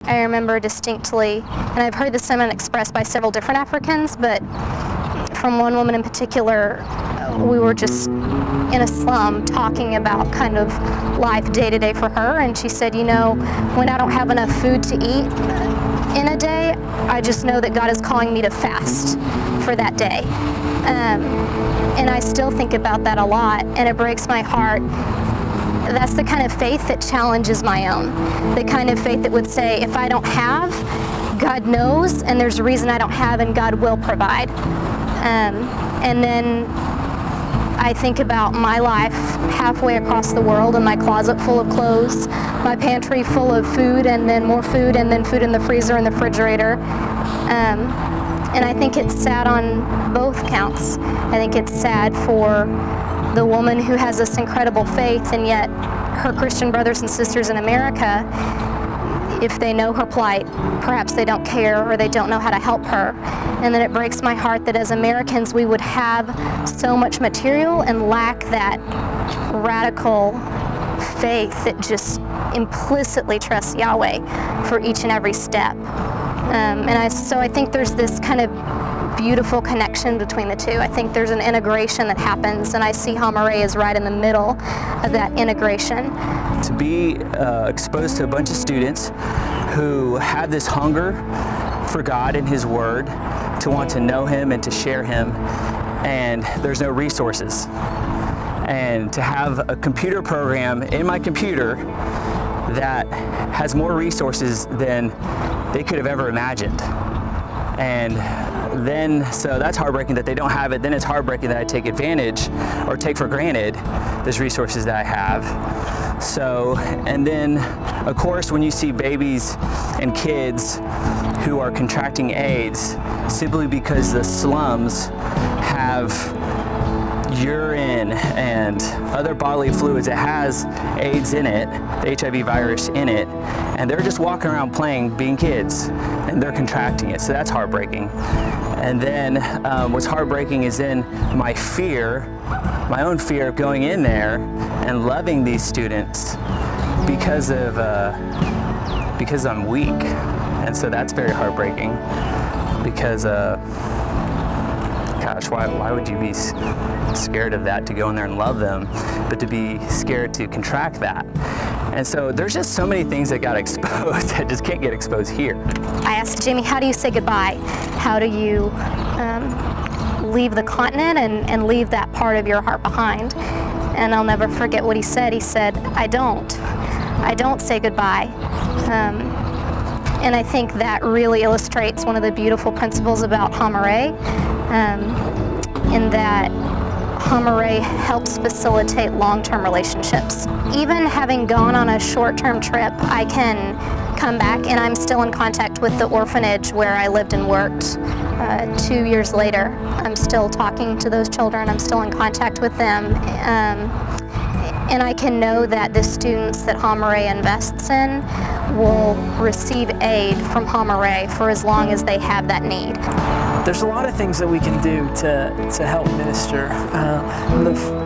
I remember distinctly, and I've heard this sentiment expressed by several different Africans, but from one woman in particular, we were just in a slum talking about kind of life day to day for her, and she said, you know, when I don't have enough food to eat in a day, I just know that God is calling me to fast for that day. And I still think about that a lot, and it breaks my heart. That's the kind of faith that challenges my own. The kind of faith that would say, if I don't have, God knows, and there's a reason I don't have, and God will provide. And then I think about my life halfway across the world, and my closet full of clothes, my pantry full of food, and then more food, and then food in the freezer and the refrigerator. And I think it's sad on both counts. I think it's sad for the woman who has this incredible faith, and yet her Christian brothers and sisters in America, if they know her plight, perhaps they don't care or they don't know how to help her. And then it breaks my heart that as Americans we would have so much material and lack that radical faith that just implicitly trusts Yahweh for each and every step. So I think there's this kind of beautiful connection between the two. I think there's an integration that happens, and I see Hamaré is right in the middle of that integration. To be exposed to a bunch of students who have this hunger for God and His Word, to want to know Him and to share Him, and there's no resources. And to have a computer program in my computer that has more resources than they could have ever imagined. And then, so that's heartbreaking that they don't have it. Then it's heartbreaking that I take advantage or take for granted those resources that I have. So, and then of course when you see babies and kids who are contracting AIDS simply because the slums have urine and other bodily fluids that has AIDS in it, the HIV virus in it, and they're just walking around playing, being kids, and they're contracting it. So that's heartbreaking. And then what's heartbreaking is then my fear, my own fear of going in there and loving these students because I'm weak. And so that's very heartbreaking because gosh, why would you be scared of that, to go in there and love them, but to be scared to contract that? And so there's just so many things that got exposed that just can't get exposed here. I asked Jamie, how do you say goodbye? How do you leave the continent and leave that part of your heart behind? And I'll never forget what he said. He said, I don't say goodbye. And I think that really illustrates one of the beautiful principles about Hamaré, in that Hamaré helps facilitate long-term relationships. Even having gone on a short-term trip, I can come back and I'm still in contact with the orphanage where I lived and worked 2 years later. I'm still talking to those children, I'm still in contact with them. And I can know that the students that Hamaré invests in will receive aid from Hamaré for as long as they have that need. There's a lot of things that we can do to help minister.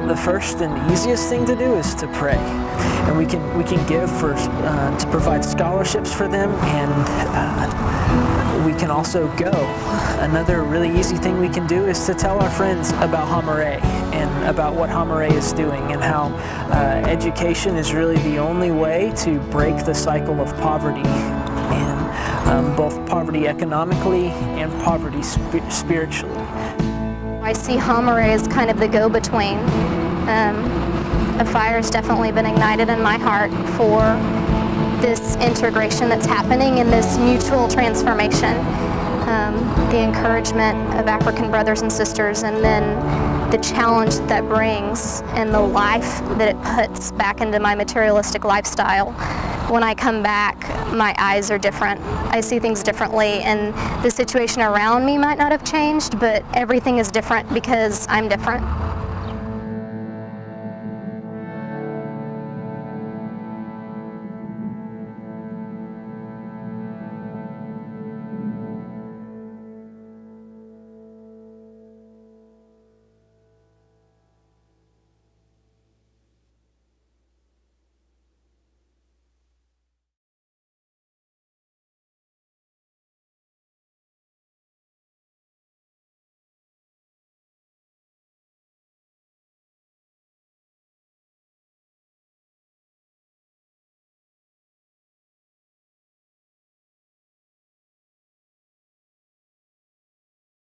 The first and easiest thing to do is to pray, and we can give to provide scholarships for them, and we can also go. Another really easy thing we can do is to tell our friends about Hamaré and about what Hamaré is doing, and how education is really the only way to break the cycle of poverty, and both poverty economically and poverty spiritually. I see Hamaré as kind of the go-between. A fire has definitely been ignited in my heart for this integration that's happening and this mutual transformation. The encouragement of African brothers and sisters, and then the challenge that brings and the life that it puts back into my materialistic lifestyle. When I come back, my eyes are different. I see things differently, and the situation around me might not have changed, but everything is different because I'm different.